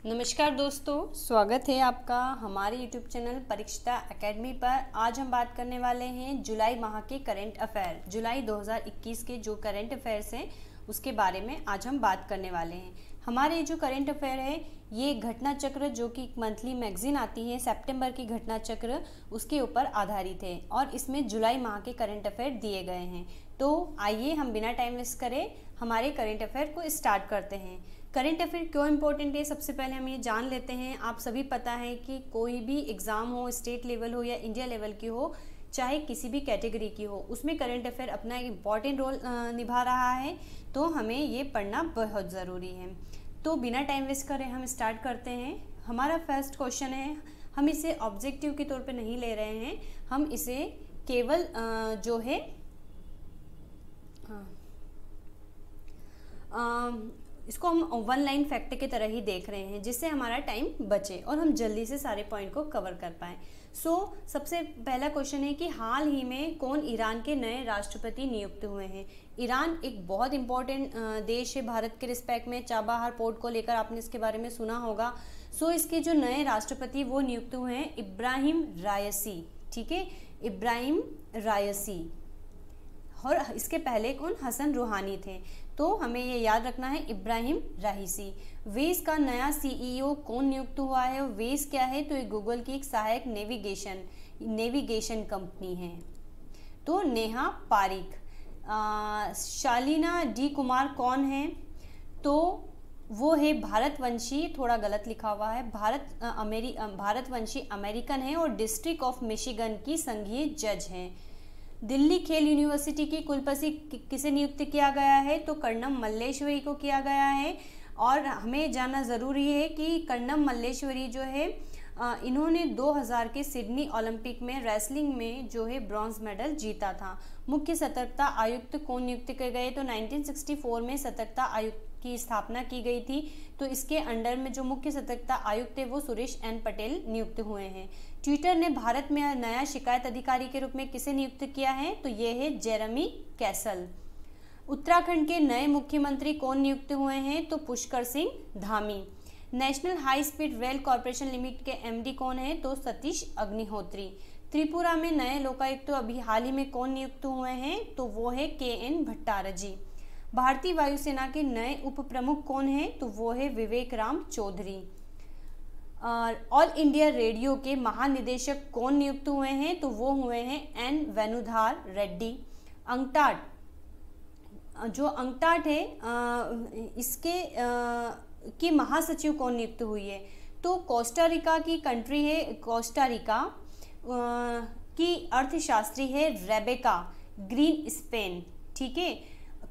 नमस्कार दोस्तों, स्वागत है आपका हमारे YouTube चैनल परीक्षिता एकेडमी पर। आज हम बात करने वाले हैं जुलाई माह के करंट अफेयर। जुलाई 2021 के जो करंट अफेयर्स हैं उसके बारे में आज हम बात करने वाले हैं। हमारे जो करंट अफेयर है ये घटना चक्र जो कि मंथली मैगजीन आती है सितंबर की घटना चक्र उसके ऊपर आधारित है और इसमें जुलाई माह के करंट अफेयर दिए गए हैं। तो आइए हम बिना टाइम वेस्ट करे हमारे करंट अफेयर को स्टार्ट करते हैं। करंट अफेयर क्यों इम्पोर्टेंट है, सबसे पहले हम ये जान लेते हैं। आप सभी पता है कि कोई भी एग्ज़ाम हो, स्टेट लेवल हो या इंडिया लेवल की हो, चाहे किसी भी कैटेगरी की हो, उसमें करंट अफेयर अपना एक इम्पॉर्टेंट रोल निभा रहा है। तो हमें ये पढ़ना बहुत ज़रूरी है। तो बिना टाइम वेस्ट करे हम स्टार्ट करते हैं। हमारा फर्स्ट क्वेश्चन है, हम इसे ऑब्जेक्टिव के तौर पे नहीं ले रहे हैं, हम इसे केवल जो है इसको हम वन लाइन फैक्ट की तरह ही देख रहे हैं जिससे हमारा टाइम बचे और हम जल्दी से सारे पॉइंट को कवर कर पाएँ। सबसे पहला क्वेश्चन है कि हाल ही में कौन ईरान के नए राष्ट्रपति नियुक्त हुए हैं। ईरान एक बहुत इंपॉर्टेंट देश है भारत के रिस्पेक्ट में। चाबहार पोर्ट को लेकर आपने इसके बारे में सुना होगा। इसके जो नए राष्ट्रपति वो नियुक्त हुए हैं इब्राहिम रायसी। ठीक है, इब्राहिम रायसी। और इसके पहले कौन, हसन रूहानी थे। तो हमें ये याद रखना है इब्राहिम राइसी। वेज का नया सीईओ कौन नियुक्त हुआ है, वेज क्या है, तो ये गूगल की एक सहायक नेविगेशन कंपनी है। तो नेहा पारिक। शालीना डी कुमार कौन है, तो वो है भारतवंशी, थोड़ा गलत लिखा हुआ है, भारतवंशी अमेरिकन है और डिस्ट्रिक्ट ऑफ मिशिगन की संघीय जज हैं। दिल्ली खेल यूनिवर्सिटी की कुलपति किसे नियुक्त किया गया है, तो कर्णम मल्लेश्वरी को किया गया है। और हमें जानना ज़रूरी है कि कर्णम मल्लेश्वरी जो है इन्होंने 2000 के सिडनी ओलंपिक में रेसलिंग में जो है ब्रॉन्ज मेडल जीता था। मुख्य सतर्कता आयुक्त कौन नियुक्त किए गए, तो 1964 में सतर्कता आयुक्त की स्थापना की गई थी। तो इसके अंडर में जो मुख्य सतर्कता आयुक्त है वो सुरेश एन पटेल नियुक्त हुए हैं। ट्विटर ने भारत में नया शिकायत अधिकारी के रूप में किसे नियुक्त किया है, तो ये है जेरेमी कैसल। उत्तराखंड के नए मुख्यमंत्री कौन नियुक्त हुए हैं, तो Pushkar Singh Dhami. National high speed rail corporation limited के एमडी कौन है, तो सतीश अग्निहोत्री। त्रिपुरा में नए लोकायुक्त तो अभी हाल ही में कौन नियुक्त हुए हैं, तो वो है KN भट्टारजी। भारतीय वायुसेना के नए उप प्रमुख कौन है, तो वो है Vivek Ram Chaudhary. All India Radio के महानिदेशक कौन नियुक्त हुए हैं, तो वो हुए हैं N वेणुधार रेड्डी। अंकटाड, जो अंकटाड है इसके की महासचिव कौन नियुक्त हुई है, तो कोस्टारिका की कंट्री है, कोस्टारिका की अर्थशास्त्री है रेबेका ग्रीन स्पेन। ठीक है,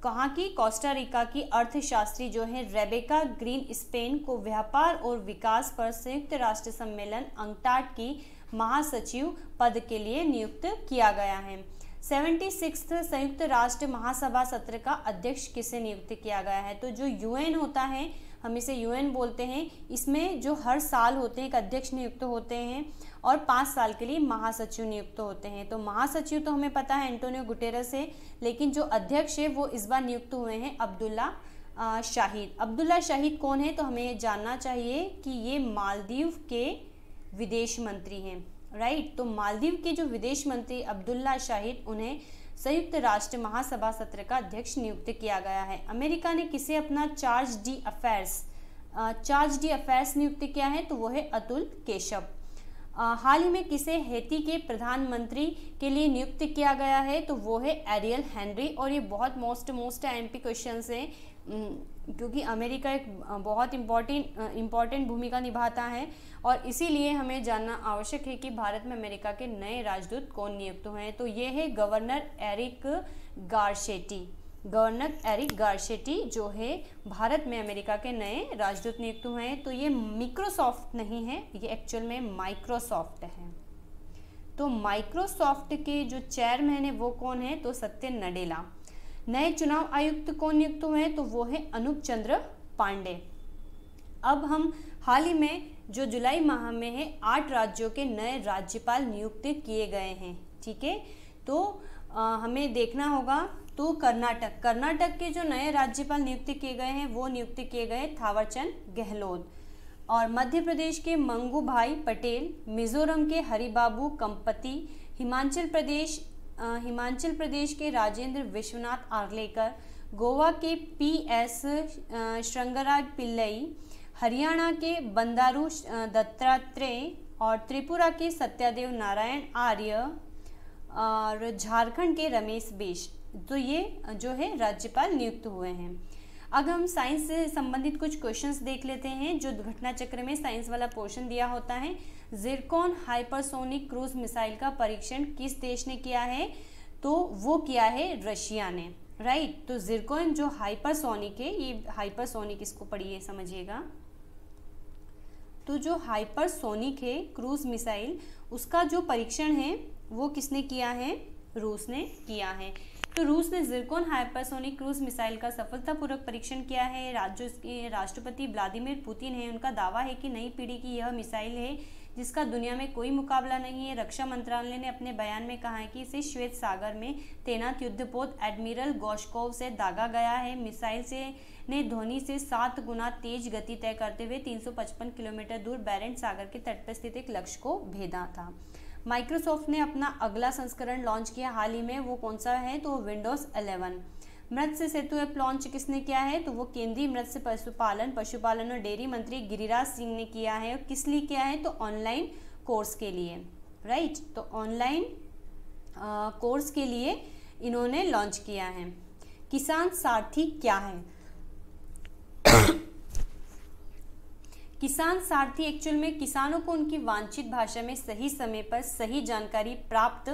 कहाँ की, कोस्टारिका की अर्थशास्त्री जो है रेबेका ग्रीन स्पेन को व्यापार और विकास पर संयुक्त राष्ट्र सम्मेलन अंकटाड की महासचिव पद के लिए नियुक्त किया गया है। 76वां संयुक्त राष्ट्र महासभा सत्र का अध्यक्ष किसे नियुक्त किया गया है, तो जो UN होता है, हम इसे UN बोलते हैं, इसमें जो हर साल होते हैं एक अध्यक्ष नियुक्त होते हैं और 5 साल के लिए महासचिव नियुक्त होते हैं। तो महासचिव तो हमें पता है एंटोनियो गुटेरस है, लेकिन जो अध्यक्ष है वो इस बार नियुक्त हुए हैं अब्दुल्ला शाहिद। अब्दुल्ला शाहिद कौन है, तो हमें ये जानना चाहिए कि ये मालदीव के विदेश मंत्री हैं। राइट, तो मालदीव के जो विदेश मंत्री अब्दुल्ला शाहिद, उन्हें संयुक्त राष्ट्र महासभा सत्र का अध्यक्ष नियुक्त किया गया है। अमेरिका ने किसे अपना चार्ज डी अफेयर्स नियुक्त किया है, तो वो है अतुल केशव। हाल ही में किसे हैती के प्रधानमंत्री के लिए नियुक्त किया गया है, तो वो है एरियल हेनरी। और ये बहुत मोस्ट MP क्वेश्चन है क्योंकि अमेरिका एक बहुत इम्पॉर्टेंट भूमिका निभाता है और इसीलिए हमें जानना आवश्यक है कि भारत में अमेरिका के नए राजदूत कौन नियुक्त हुए हैं, तो ये है गवर्नर एरिक गारशेटी जो है भारत में अमेरिका के नए राजदूत नियुक्त हुए हैं। तो ये माइक्रोसॉफ्ट नहीं है, ये एक्चुअल में माइक्रोसॉफ्ट है। तो माइक्रोसॉफ्ट के जो चेयरमैन है वो कौन है, तो सत्य नडेला। नए चुनाव आयुक्त कौन नियुक्त हुए हैं, तो वो है अनूप चंद्र पांडे। अब हम हाल ही में जो जुलाई माह में है 8 राज्यों के नए राज्यपाल नियुक्त किए गए हैं। ठीक है, तो हमें देखना होगा। तो कर्नाटक के जो नए राज्यपाल नियुक्त किए गए हैं वो नियुक्त किए गए थावरचंद गहलोत। और मध्य प्रदेश के मंगू भाई पटेल, मिजोरम के हरिबाबू कंपति, हिमाचल प्रदेश के राजेंद्र विश्वनाथ आर्लेकर, गोवा के PS श्रृंगराज पिल्लई, हरियाणा के बंदारू दत्तात्रेय और त्रिपुरा के सत्यदेव नारायण आर्य और झारखंड के रमेश बिश। तो ये जो है राज्यपाल नियुक्त हुए हैं। अब हम साइंस से संबंधित कुछ क्वेश्चंस देख लेते हैं जो घटना चक्र में साइंस वाला पोर्शन दिया होता है। जिरकॉन हाइपरसोनिक क्रूज मिसाइल का परीक्षण किस देश ने किया है? तो वो किया है रशिया ने, राइट। तो जिरकॉन जो हाइपरसोनिक है, ये हाइपरसोनिक इसको पढ़िए समझिएगा। तो जो हाइपरसोनिक है क्रूज मिसाइल, उसका जो परीक्षण है वो किसने किया है? रूस ने किया है। तो रूस ने जिरकॉन हाइपरसोनिक क्रूज मिसाइल का सफलतापूर्वक परीक्षण किया है। जो इसके राष्ट्रपति व्लादिमीर पुतिन है, उनका दावा है कि नई पीढ़ी की यह मिसाइल है जिसका दुनिया में कोई मुकाबला नहीं है। रक्षा मंत्रालय ने अपने बयान में कहा है कि इसे श्वेत सागर में तैनात युद्धपोत एडमिरल गोशकोव से दागा गया है। मिसाइल ने ध्वनि से 7 गुना तेज गति तय करते हुए 355 किलोमीटर दूर बैरेंट सागर के तट पर स्थित एक लक्ष्य को भेदा था। माइक्रोसॉफ्ट ने अपना अगला संस्करण लॉन्च किया हाल ही में, वो कौन सा है? तो विंडोज 11। मत्स्य सेतु ऐप लॉन्च किसने किया है? तो वो केंद्रीय मत्स्य पशुपालन और डेयरी मंत्री गिरिराज सिंह ने किया है। और किस लिए किया है? तो ऑनलाइन कोर्स के लिए, राइट। तो ऑनलाइन कोर्स के लिए इन्होंने लॉन्च किया है। किसान सारथी क्या है? किसान सारथी एक्चुअल में किसानों को उनकी वांछित भाषा में सही समय पर सही जानकारी प्राप्त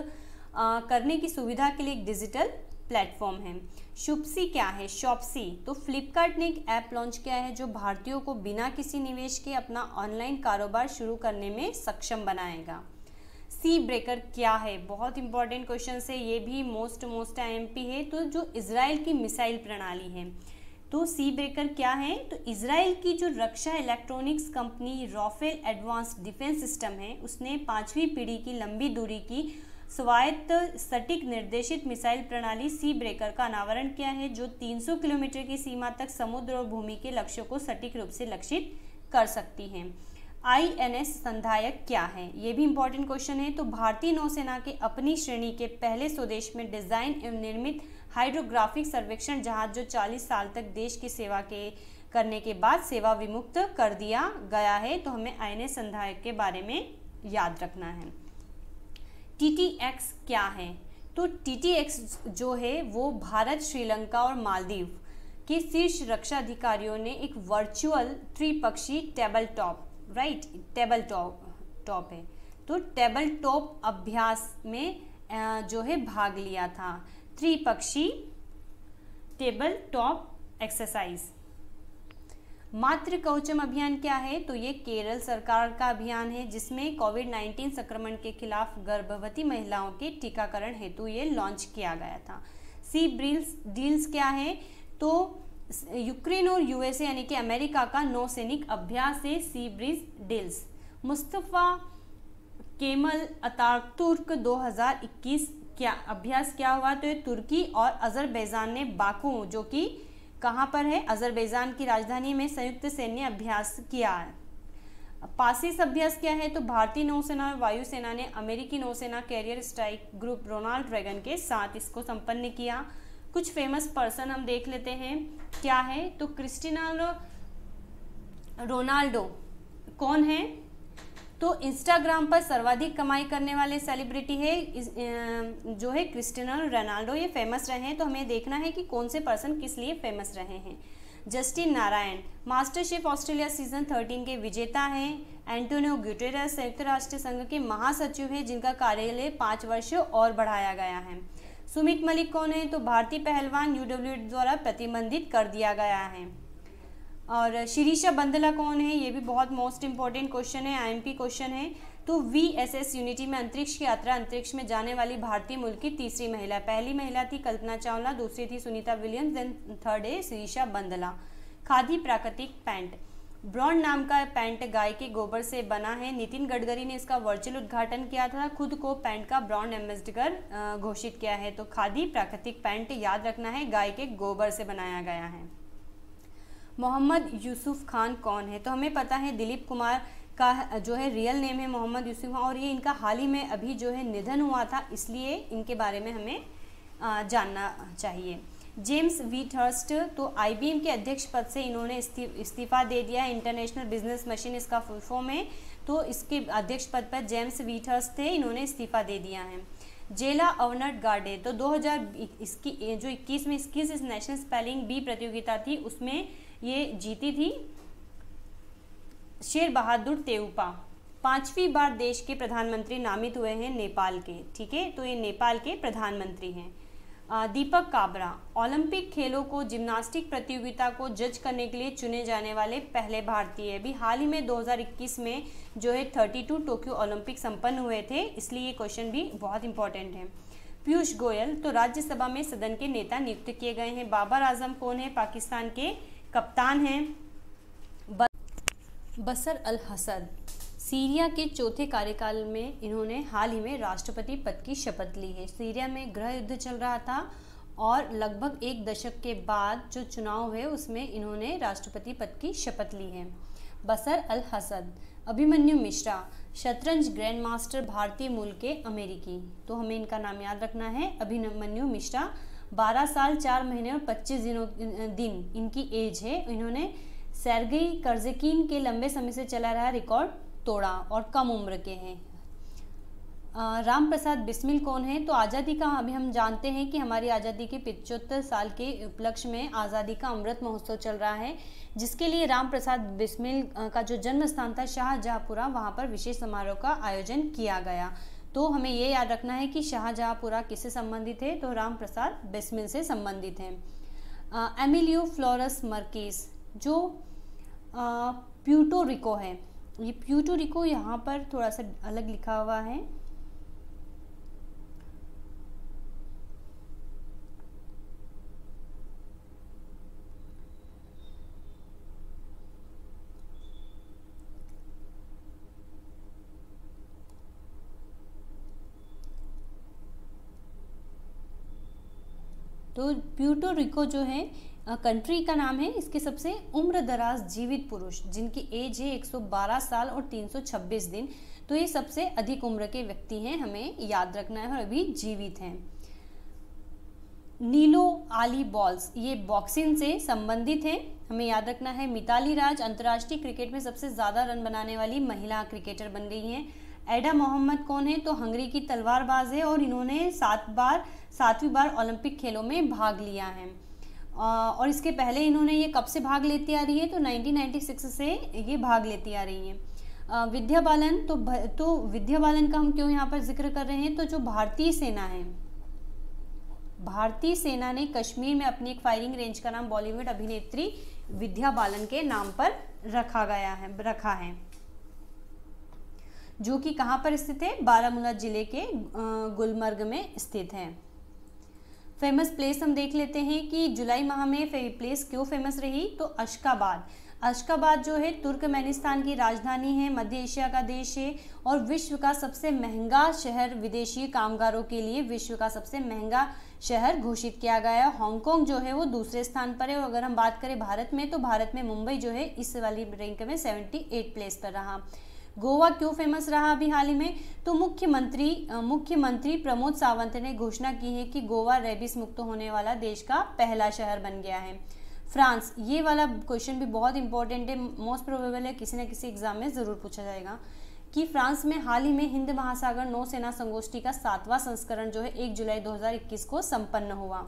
करने की सुविधा के लिए एक डिजिटल प्लेटफॉर्म है। शुप्सी क्या है? शॉप्सी। तो फ्लिपकार्ट ने एक ऐप लॉन्च किया है जो भारतीयों को बिना किसी निवेश के अपना ऑनलाइन कारोबार शुरू करने में सक्षम बनाएगा। सी ब्रेकर क्या है? बहुत इंपॉर्टेंट क्वेश्चन है, ये भी मोस्ट IMP है। तो जो इजराइल की मिसाइल प्रणाली है, तो सी ब्रेकर क्या है? तो इजराइल की जो रक्षा electronics company Rafael Advanced Defense System है, उसने 5वीं पीढ़ी की लंबी दूरी की स्वायत्त सटीक निर्देशित मिसाइल प्रणाली सी ब्रेकर का अनावरण किया है, जो 300 किलोमीटर की सीमा तक समुद्र और भूमि के लक्ष्यों को सटीक रूप से लक्षित कर सकती है। INS संधायक क्या है? ये भी इंपॉर्टेंट क्वेश्चन है। तो भारतीय नौसेना के अपनी श्रेणी के पहले स्वदेश में डिजाइन एवं निर्मित हाइड्रोग्राफिक सर्वेक्षण जहाज जो 40 साल तक देश की सेवा करने के बाद सेवा विमुक्त कर दिया गया है। तो हमें INS संधायक के बारे में याद रखना है। TTX क्या है? तो TTX जो है वो भारत, श्रीलंका और मालदीव के शीर्ष रक्षा अधिकारियों ने एक वर्चुअल त्रिपक्षीय table top, right, table top है। तो टेबल टॉप अभ्यास में जो है भाग लिया था। त्रिपक्षीय टेबल टॉप एक्सरसाइज। मातृ कवचम अभियान क्या है? तो ये केरल सरकार का अभियान है जिसमें कोविड-19 संक्रमण के खिलाफ गर्भवती महिलाओं के टीकाकरण हेतु ये लॉन्च किया गया था। सी डील्स क्या है? तो यूक्रेन और USA यानी कि अमेरिका का नौसैनिक अभ्यास है sea breeze deals. Mustafa camel Ataturk 2021 क्या अभ्यास क्या हुआ? तो ये तुर्की और अजरबैजान ने बाकू, जो कि कहाँ पर है? अजरबैजान की राजधानी में संयुक्त सैन्य अभ्यास किया है। पासिस अभ्यास क्या है? तो भारतीय नौसेना और वायुसेना ने अमेरिकी नौसेना carrier strike group Ronald Reagan के साथ इसको संपन्न किया। कुछ फेमस पर्सन हम देख लेते हैं क्या है? तो क्रिस्टियानो रोनाल्डो कौन है? तो इंस्टाग्राम पर सर्वाधिक कमाई करने वाले सेलिब्रिटी है जो है क्रिस्टियानो रोनाल्डो। ये फेमस रहे हैं, तो हमें देखना है कि कौन से पर्सन किस लिए फेमस रहे हैं। Justin Narayan master chef Australia season 13 के विजेता हैं। एंटोनियो गुटेरेस संयुक्त राष्ट्र संघ के महासचिव हैं जिनका कार्यालय 5 वर्ष और बढ़ाया गया है। सुमित मलिक कौन है? तो भारतीय पहलवान UWA द्वारा प्रतिबंधित कर दिया गया है। और शिरीषा बंदला कौन है? ये भी बहुत मोस्ट इंपॉर्टेंट क्वेश्चन है, IMP क्वेश्चन है। तो VSS यूनिटी में अंतरिक्ष की यात्रा अंतरिक्ष में जाने वाली भारतीय मूल की तीसरी महिला। पहली महिला थी कल्पना चावला, दूसरी थी सुनीता विलियम्स, देन थर्ड है शिरीषा बंदला। खादी प्राकृतिक पैंट, ब्रॉन्ड नाम का पैंट गाय के गोबर से बना है। नितिन गडकरी ने इसका वर्चुअल उद्घाटन किया था, खुद को पैंट का ब्रांड एम्बेसडर घोषित किया है। तो खादी प्राकृतिक पैंट याद रखना है, गाय के गोबर से बनाया गया है। मोहम्मद यूसुफ खान कौन है? तो हमें पता है दिलीप कुमार का जो है रियल नेम है मोहम्मद यूसुफ खान, और ये इनका हाल ही में अभी जो है निधन हुआ था, इसलिए इनके बारे में हमें जानना चाहिए। जेम्स व्हीटहर्स्ट, तो आईबीएम के अध्यक्ष पद से इन्होंने इस्तीफा दे दिया। इंटरनेशनल बिजनेस मशीन इसका फुल फॉर्म है, तो इसके अध्यक्ष पद पर जेम्स व्हीटहर्स्ट थे, इन्होंने इस्तीफा दे दिया है। जेला अर्नट गार्डे, तो 2021 में 21 नेशनल स्पेलिंग बी प्रतियोगिता थी, उसमें ये जीती थी। शेर बहादुर तेउपा 5वीं बार देश के प्रधानमंत्री नामित हुए हैं नेपाल के, ठीक है, तो ये नेपाल के प्रधानमंत्री हैं। दीपक काबरा, ओलंपिक खेलों को जिम्नास्टिक प्रतियोगिता को जज करने के लिए चुने जाने वाले पहले भारतीय है। अभी हाल ही में 2021 में जो है 32 टोक्यो ओलंपिक संपन्न हुए थे, इसलिए ये क्वेश्चन भी बहुत इंपॉर्टेंट है। पीयूष गोयल, तो राज्यसभा में सदन के नेता नियुक्त किए गए हैं। बाबर आजम कौन है? पाकिस्तान के कप्तान हैं। बशर अल असद, सीरिया के चौथे कार्यकाल में इन्होंने हाल ही में राष्ट्रपति पद की शपथ ली है। सीरिया में गृह युद्ध चल रहा था और लगभग 1 दशक के बाद जो चुनाव है उसमें इन्होंने राष्ट्रपति पद की शपथ ली है। बशर अल असद। अभिमन्यु मिश्रा, शतरंज ग्रैंड मास्टर, भारतीय मूल के अमेरिकी, तो हमें इनका नाम याद रखना है अभिमन्यु मिश्रा। 12 साल 4 महीने और 25 दिन इनकी एज है। इन्होंने सेर्गेई कर्जेकिन के लंबे समय से चला रहा रिकॉर्ड तोड़ा और कम उम्र के हैं। राम प्रसाद बिस्मिल कौन है? तो आज़ादी का अभी हम जानते हैं कि हमारी आज़ादी के 75 साल के उपलक्ष्य में आज़ादी का अमृत महोत्सव चल रहा है, जिसके लिए राम प्रसाद बिस्मिल का जो जन्म स्थान था शाहजहाँपुरा, वहाँ पर विशेष समारोह का आयोजन किया गया। तो हमें ये याद रखना है कि शाहजहाँपुरा किससे संबंधित है? तो राम प्रसाद बिस्मिल से संबंधित है। एमिलियो फ्लोरस मर्किस, जो प्यूर्टो रिको है, ये प्यूर्टो रिको यहाँ पर थोड़ा सा अलग लिखा हुआ है। तो प्यूर्टो रिको जो है कंट्री का नाम है। इसके सबसे उम्र दराज जीवित पुरुष जिनकी एज है 112 साल और 326 दिन, तो ये सबसे अधिक उम्र के व्यक्ति हैं, हमें याद रखना है, और अभी जीवित हैं। नीलो आली बॉल्स, ये बॉक्सिंग से संबंधित है, हमें याद रखना है। मिताली राज अंतर्राष्ट्रीय क्रिकेट में सबसे ज्यादा रन बनाने वाली महिला क्रिकेटर बन गई हैं। एडा मोहम्मद कौन है? तो हंगरी की तलवारबाज है और इन्होंने 7वीं बार ओलंपिक खेलों में भाग लिया है। और इसके पहले इन्होंने ये कब से भाग लेती आ रही है? तो 1996 से ये भाग लेती आ रही हैं। विद्या बालन, तो विद्या बालन का हम क्यों यहाँ पर जिक्र कर रहे हैं? तो जो भारतीय सेना है, भारतीय सेना ने कश्मीर में अपनी एक फायरिंग रेंज का नाम बॉलीवुड अभिनेत्री विद्या बालन के नाम पर रखा है, जो कि कहाँ पर स्थित है? बारामूला जिले के गुलमर्ग में स्थित है। फेमस प्लेस हम देख लेते हैं कि जुलाई माह में प्लेस क्यों फेमस रही? तो अशकाबाद जो है तुर्कमेनिस्तान की राजधानी है, मध्य एशिया का देश है और विश्व का सबसे महंगा शहर, विदेशी कामगारों के लिए विश्व का सबसे महंगा शहर घोषित किया गया है। हांगकांग जो है वो दूसरे स्थान पर है। और अगर हम बात करें भारत में, तो भारत में मुंबई जो है इस वाली रैंक में 78 प्लेस पर रहा। गोवा क्यों फेमस रहा अभी हाल ही में? तो मुख्यमंत्री प्रमोद सावंत ने घोषणा की है कि गोवा रेबीज मुक्त होने वाला देश का पहला शहर बन गया है। फ्रांस, ये वाला क्वेश्चन भी बहुत इंपॉर्टेंट है, मोस्ट प्रोबेबल है किसी न किसी एग्जाम में जरूर पूछा जाएगा कि फ्रांस में हाल ही में हिंद महासागर नौसेना संगोष्ठी का 7वां संस्करण जो है 1 जुलाई 2021 को संपन्न हुआ।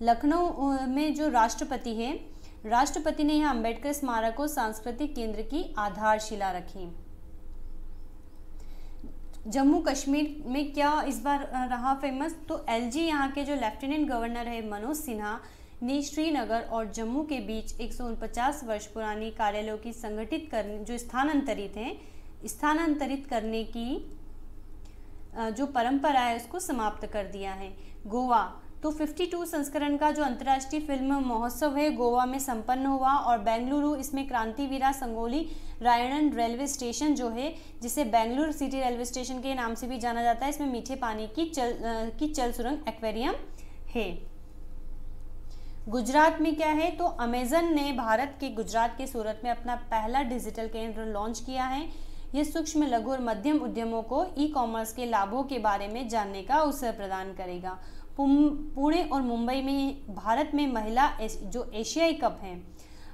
लखनऊ में जो राष्ट्रपति है, राष्ट्रपति ने यहाँ अम्बेडकर स्मारक और सांस्कृतिक केंद्र की आधारशिला रखी। जम्मू कश्मीर में क्या इस बार रहा फेमस? तो एलजी यहाँ के जो लेफ्टिनेंट गवर्नर है मनोज सिन्हा ने श्रीनगर और जम्मू के बीच 149 वर्ष पुरानी कार्यालयों की संगठित करने, जो स्थानांतरित करने की जो परंपरा है उसको समाप्त कर दिया है। गोवा, तो 52 संस्करण का जो अंतर्राष्ट्रीय फिल्म महोत्सव है गोवा में संपन्न हुआ और बेंगलुरु, इसमें क्रांतिवीरा संगोली रायणन रेलवे स्टेशन जो है, जिसे बेंगलुरु सिटी रेलवे स्टेशन के नाम से भी जाना जाता है, इसमें मीठे पानी की चल सुरंग एक्वेरियम है। गुजरात में क्या है, तो अमेजन ने भारत के गुजरात के सूरत में अपना पहला डिजिटल केंद्र लॉन्च किया है। यह सूक्ष्म, लघु और मध्यम उद्यमों को ई कॉमर्स के लाभों के बारे में जानने का अवसर प्रदान करेगा। पुणे और मुंबई में भारत में महिला जो एशियाई कप है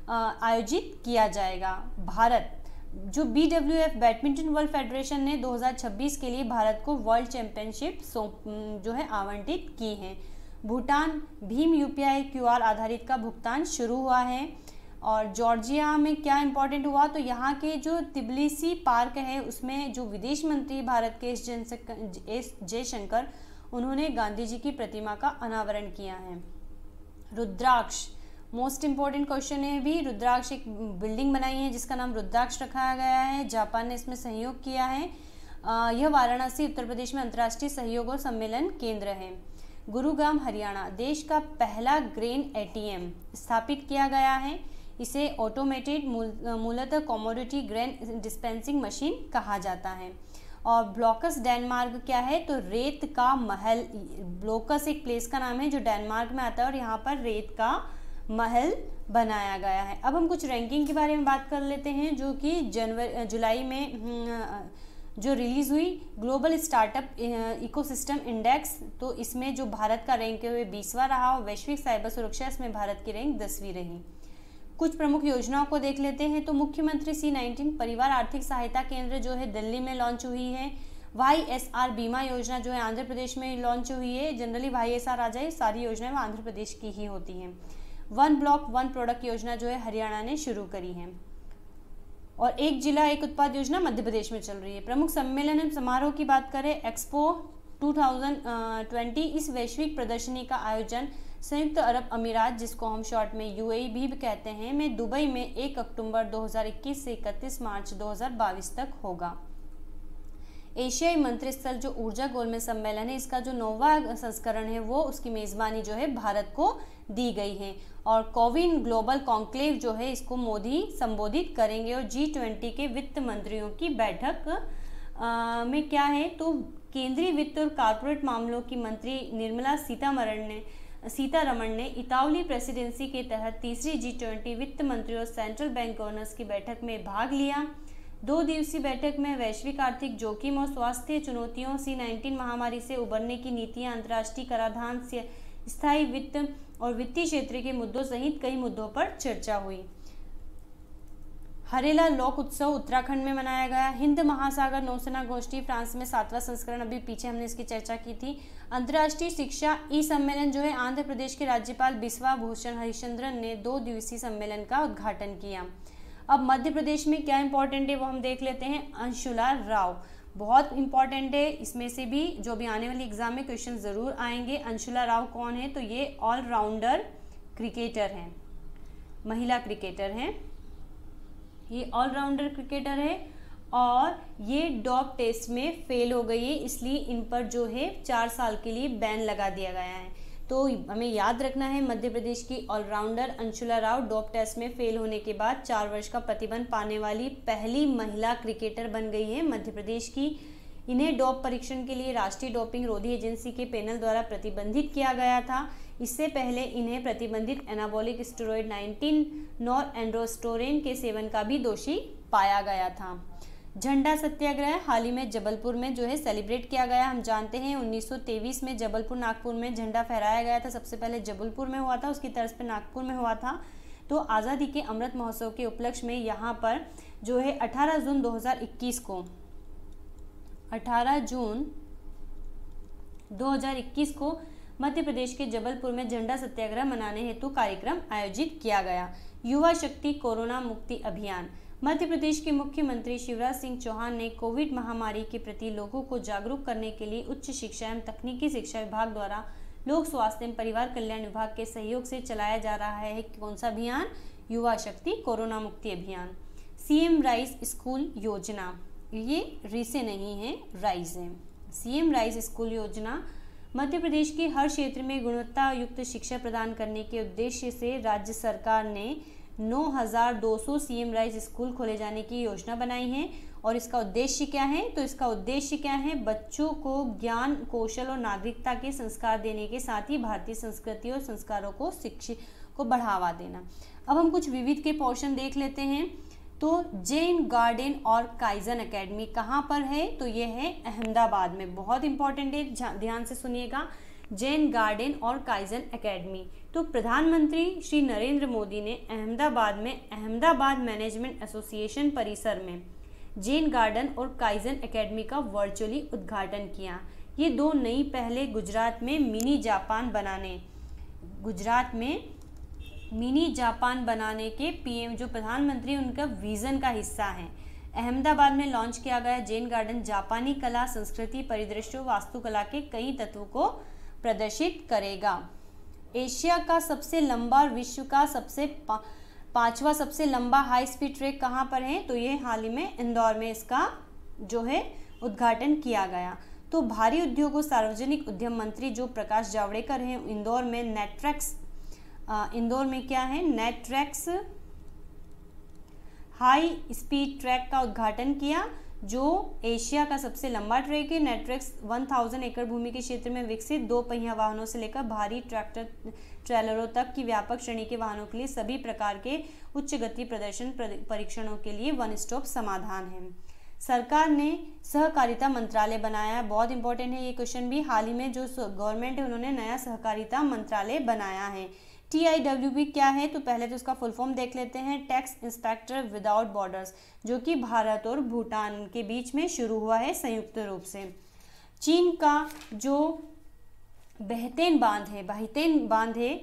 आयोजित किया जाएगा। भारत जो BWF बैडमिंटन वर्ल्ड फेडरेशन ने 2026 के लिए भारत को वर्ल्ड चैंपियनशिप जो है आवंटित की है। भूटान भीम UPI QR आधारित का भुगतान शुरू हुआ है। और जॉर्जिया में क्या इंपॉर्टेंट हुआ, तो यहाँ के जो तिबिलिसी पार्क है उसमें जो विदेश मंत्री भारत के एस जयशंकर, उन्होंने गांधी जी की प्रतिमा का अनावरण किया है। रुद्राक्ष मोस्ट इम्पॉर्टेंट क्वेश्चन है भी। रुद्राक्ष एक बिल्डिंग बनाई है जिसका नाम रुद्राक्ष रखा गया है। जापान ने इसमें सहयोग किया है। यह वाराणसी उत्तर प्रदेश में अंतर्राष्ट्रीय सहयोग और सम्मेलन केंद्र है। गुरुग्राम हरियाणा देश का पहला ग्रेन ATM स्थापित किया गया है। इसे ऑटोमेटेड मूलतः कमोडिटी ग्रेन डिस्पेंसिंग मशीन कहा जाता है। और ब्लॉकस डेनमार्क क्या है, तो रेत का महल। ब्लॉकस एक प्लेस का नाम है जो डेनमार्क में आता है और यहाँ पर रेत का महल बनाया गया है। अब हम कुछ रैंकिंग के बारे में बात कर लेते हैं जो कि जुलाई में जो रिलीज हुई। ग्लोबल स्टार्टअप इकोसिस्टम इंडेक्स, तो इसमें जो भारत का रैंक हुए 20वां रहा और वैश्विक साइबर सुरक्षा इसमें भारत की रैंक 10वीं रही। कुछ प्रमुख योजनाओं को देख लेते हैं। तो मुख्यमंत्री C19 परिवार आर्थिक सहायता केंद्र जो है दिल्ली में लॉन्च हुई है। YSR बीमा योजना जो है आंध्र प्रदेश में लॉन्च हुई है। जनरली YSR आ जाए, सारी योजनाएं वो आंध्र प्रदेश की ही होती हैं। 1 ब्लॉक 1 प्रोडक्ट योजना जो है हरियाणा ने शुरू करी है। और 1 जिला 1 उत्पाद योजना मध्य प्रदेश में चल रही है। प्रमुख सम्मेलन एवं समारोह की बात करें, एक्सपो 2020 इस वैश्विक प्रदर्शनी का आयोजन संयुक्त अरब अमीरात, जिसको हम शॉर्ट में UAE भी कहते हैं, में दुबई में 1 अक्टूबर 2021 से 31 मार्च 2022 तक होगा। एशियाई मंत्रिस्तल जो ऊर्जा गोलमेज सम्मेलन है, इसका जो 9वां संस्करण है वो उसकी मेजबानी जो है भारत को दी गई है। और कोविन ग्लोबल कॉन्क्लेव जो है इसको मोदी संबोधित करेंगे। और G20 के वित्त मंत्रियों की बैठक में क्या है, तो केंद्रीय वित्त और कारपोरेट मामलों की मंत्री निर्मला सीतारमण ने इतालवी प्रेसिडेंसी के तहत तीसरी G20 वित्त मंत्रियों और सेंट्रल बैंक गवर्नर्स की बैठक में भाग लिया। 2 दिवसीय बैठक में वैश्विक आर्थिक जोखिम और स्वास्थ्य चुनौतियों, C19 महामारी से उबरने की नीतियां, अंतर्राष्ट्रीय कराधान, स्थायी वित्त और वित्तीय क्षेत्र के मुद्दों सहित कई मुद्दों पर चर्चा हुई। हरेला लोक उत्सव उत्तराखंड में मनाया गया। हिंद महासागर नौसेना गोष्ठी फ्रांस में 7वां संस्करण, अभी पीछे हमने इसकी चर्चा की थी। अंतर्राष्ट्रीय शिक्षा ई सम्मेलन जो है आंध्र प्रदेश के राज्यपाल बिस्वा भूषण हरिचंद्रन ने 2 दिवसीय सम्मेलन का उद्घाटन किया। अब मध्य प्रदेश में क्या इंपॉर्टेंट है वो हम देख लेते हैं। अंशुला राव बहुत इंपॉर्टेंट है, इसमें से भी जो भी आने वाली एग्जाम में क्वेश्चन जरूर आएंगे। अंशुला राव कौन है, तो ये ऑलराउंडर क्रिकेटर हैं, महिला क्रिकेटर हैं। ये ऑलराउंडर क्रिकेटर है और ये डॉप टेस्ट में फेल हो गई है, इसलिए इन पर जो है 4 साल के लिए बैन लगा दिया गया है। तो हमें याद रखना है, मध्य प्रदेश की ऑलराउंडर अंशुला राव डॉप टेस्ट में फेल होने के बाद 4 वर्ष का प्रतिबंध पाने वाली पहली महिला क्रिकेटर बन गई है मध्य प्रदेश की। इन्हें डोप परीक्षण के लिए राष्ट्रीय डोपिंग रोधी एजेंसी के पैनल द्वारा प्रतिबंधित किया गया था। इससे पहले इन्हें प्रतिबंधित एनाबॉलिक स्टेरॉयड 19 नॉरएंड्रोस्टेरोन के सेवन का भी दोषी पाया गया था। झंडा सत्याग्रह हाल ही में जबलपुर में जो है सेलिब्रेट किया गया। हम जानते हैं 1923 में जबलपुर नागपुर में झंडा फहराया गया था। सबसे पहले जबलपुर में हुआ था, उसकी तर्ज पे नागपुर में हुआ था। तो आज़ादी के अमृत महोत्सव के उपलक्ष्य में यहाँ पर जो है 18 जून 2021 को मध्य प्रदेश के जबलपुर में झंडा सत्याग्रह मनाने हेतु कार्यक्रम आयोजित किया गया। युवा शक्ति कोरोना मुक्ति अभियान। मध्य प्रदेश के मुख्यमंत्री शिवराज सिंह चौहान ने कोविड महामारी के प्रति लोगों को जागरूक करने के लिए उच्च शिक्षा एवं तकनीकी शिक्षा विभाग द्वारा लोक स्वास्थ्य एवं परिवार कल्याण विभाग के सहयोग से चलाया जा रहा है कौन सा अभियान? युवा शक्ति कोरोना मुक्ति अभियान। सीएम राइज स्कूल योजना, ये रिसे नहीं है, राइज है। सीएम राइज स्कूल योजना मध्य प्रदेश के हर क्षेत्र में गुणवत्ता युक्त शिक्षा प्रदान करने के उद्देश्य से राज्य सरकार ने 9,200 सीएम राइज स्कूल खोले जाने की योजना बनाई है। और इसका उद्देश्य क्या है? तो इसका उद्देश्य क्या है? बच्चों को ज्ञान, कौशल और नागरिकता के संस्कार देने के साथ ही भारतीय संस्कृति और संस्कारों को को बढ़ावा देना। अब हम कुछ विविध के पोर्शन देख लेते हैं। तो जैन गार्डन और काइजन एकेडमी कहाँ पर है? तो ये है अहमदाबाद में। बहुत इंपॉर्टेंट है, ध्यान से सुनिएगा, जैन गार्डन और काइजन एकेडमी। तो प्रधानमंत्री श्री नरेंद्र मोदी ने अहमदाबाद में अहमदाबाद मैनेजमेंट एसोसिएशन परिसर में जैन गार्डन और काइजन एकेडमी का वर्चुअली उद्घाटन किया। ये दो नई पहले गुजरात में मिनी जापान बनाने के पीएम जो प्रधानमंत्री उनका विजन का हिस्सा है। अहमदाबाद में लॉन्च किया गया जैन गार्डन जापानी कला, संस्कृति, परिदृश्यों, वास्तुकला के कई तत्वों को प्रदर्शित करेगा। एशिया का सबसे लंबा और विश्व का पांचवा सबसे लंबा हाई स्पीड ट्रैक कहाँ पर है? तो ये हाल ही में इंदौर में इसका जो है उद्घाटन किया गया। तो भारी उद्योग और सार्वजनिक उद्यम मंत्री जो प्रकाश जावड़ेकर हैं, इंदौर में क्या है? नेट्रैक्स हाई स्पीड ट्रैक का उद्घाटन किया, जो एशिया का सबसे लंबा ट्रैक है। नेट्रैक्स 1000 एकड़ भूमि के क्षेत्र में विकसित 2 पहिया वाहनों से लेकर भारी ट्रैक्टर ट्रेलरों तक की व्यापक श्रेणी के वाहनों के लिए सभी प्रकार के उच्च गति प्रदर्शन परीक्षणों के लिए वन स्टॉप समाधान है। सरकार ने सहकारिता मंत्रालय बनाया। बहुत इंपॉर्टेंट है ये क्वेश्चन भी। हाल ही में जो गवर्नमेंट है उन्होंने नया सहकारिता मंत्रालय बनाया है। TIWB क्या है? तो पहले तो उसका फुल फॉर्म देख लेते हैं। टैक्स इंस्पेक्टर विदाउट बॉर्डर्स, जो कि भारत और भूटान के बीच में शुरू हुआ है संयुक्त रूप से। चीन का जो बहतेन बांध है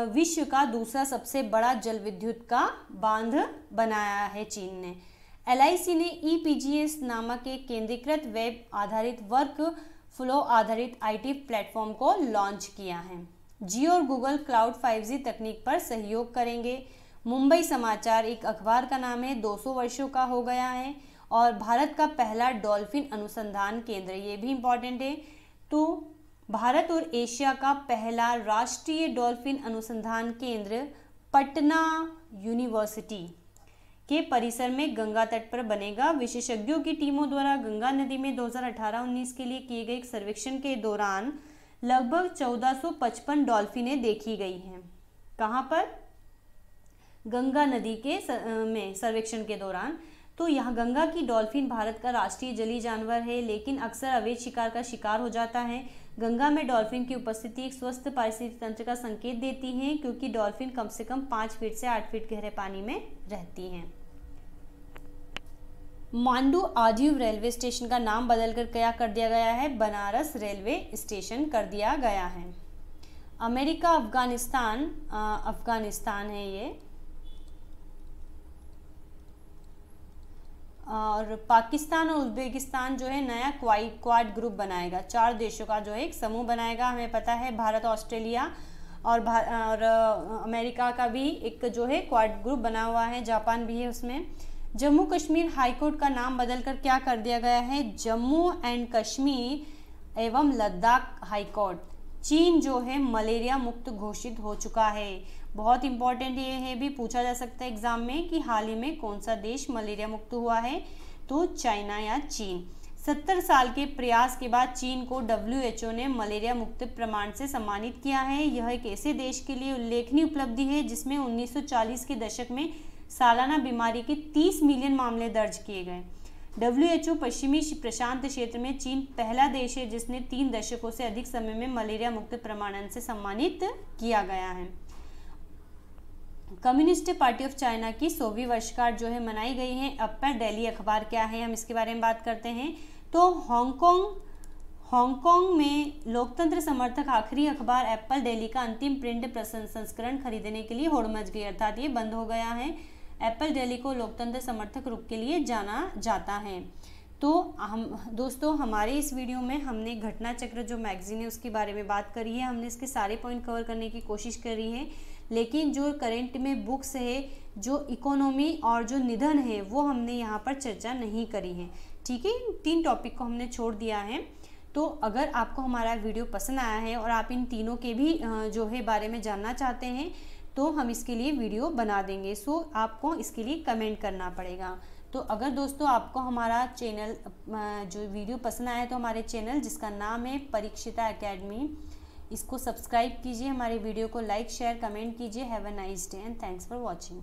विश्व का दूसरा सबसे बड़ा जल विद्युत का बांध बनाया है चीन ने। LIC ने EPGS नामक एक केंद्रीकृत वेब आधारित वर्क फ्लो आधारित IT प्लेटफॉर्म को लॉन्च किया है। जियो और गूगल क्लाउड 5G तकनीक पर सहयोग करेंगे। मुंबई समाचार एक अखबार का नाम है, 200 वर्षों का हो गया है। और भारत का पहला डॉल्फिन अनुसंधान केंद्र, ये भी इम्पॉर्टेंट है। तो भारत और एशिया का पहला राष्ट्रीय डॉल्फिन अनुसंधान केंद्र पटना यूनिवर्सिटी के परिसर में गंगा तट पर बनेगा। विशेषज्ञों की टीमों द्वारा गंगा नदी में 2018-19 के लिए किए गए एक सर्वेक्षण के दौरान लगभग 1455 डॉल्फिनें देखी गई हैं। कहाँ पर? गंगा नदी के में सर्वेक्षण के दौरान। तो यहाँ गंगा की डॉल्फिन भारत का राष्ट्रीय जलीय जानवर है, लेकिन अक्सर अवैध शिकार का शिकार हो जाता है। गंगा में डॉल्फिन की उपस्थिति एक स्वस्थ पारिस्थितिक तंत्र का संकेत देती है, क्योंकि डॉल्फिन कम से कम 5 फीट से 8 फीट गहरे पानी में रहती हैं। मांडू आजीव रेलवे स्टेशन का नाम बदलकर क्या कर दिया गया है? बनारस रेलवे स्टेशन कर दिया गया है। अमेरिका अफगानिस्तान है ये, और पाकिस्तान और उज्बेकिस्तान जो है नया क्वाड ग्रुप बनाएगा। 4 देशों का जो है एक समूह बनाएगा। हमें पता है भारत, ऑस्ट्रेलिया और अमेरिका का भी एक जो है क्वाड ग्रुप बना हुआ है। जापान भी है उसमें। जम्मू कश्मीर हाईकोर्ट का नाम बदलकर क्या कर दिया गया है? जम्मू एंड कश्मीर एवं लद्दाख हाईकोर्ट। चीन जो है मलेरिया मुक्त घोषित हो चुका है। बहुत इंपॉर्टेंट ये है, भी पूछा जा सकता है एग्जाम में कि हाल ही में कौन सा देश मलेरिया मुक्त हुआ है? तो चाइना या चीन। 70 साल के प्रयास के बाद चीन को WHO ने मलेरिया मुक्त प्रमाण से सम्मानित किया है। यह एक ऐसे देश के लिए उल्लेखनीय उपलब्धि है जिसमें 1940 के दशक में सालाना बीमारी के 30 मिलियन मामले दर्ज किए गए। WHO पश्चिमी प्रशांत क्षेत्र में चीन पहला देश है जिसने 3 दशकों से अधिक समय में मलेरिया मुक्त प्रमाणन से सम्मानित किया गया है। कम्युनिस्ट पार्टी ऑफ चाइना की 100वीं वर्षगांठ जो है मनाई गई है। अपर दिल्ली अखबार क्या है, हम इसके बारे में बात करते हैं। तो हांगकांग में लोकतंत्र समर्थक आखिरी अखबार एप्पल डेली का अंतिम प्रिंट संस्करण खरीदने के लिए होड़ मच गई, अर्थात ये बंद हो गया है। एप्पल डेली को लोकतंत्र समर्थक रूप के लिए जाना जाता है। तो हम दोस्तों हमारे इस वीडियो में हमने घटना चक्र जो मैगजीन है उसके बारे में बात करी है। हमने इसके सारे पॉइंट कवर करने की कोशिश करी है, लेकिन जो करंट में बुक्स है, जो इकोनॉमी और जो निधन है, वो हमने यहाँ पर चर्चा नहीं करी है। ठीक है, 3 टॉपिक को हमने छोड़ दिया है। तो अगर आपको हमारा वीडियो पसंद आया है और आप इन तीनों के भी जो है बारे में जानना चाहते हैं तो हम इसके लिए वीडियो बना देंगे। सो आपको इसके लिए कमेंट करना पड़ेगा। तो अगर दोस्तों आपको हमारा चैनल जो वीडियो पसंद आया तो हमारे चैनल जिसका नाम है परीक्षिता एकेडमी, इसको सब्सक्राइब कीजिए, हमारे वीडियो को लाइक शेयर कमेंट कीजिए। Have a nice day and thanks for watching.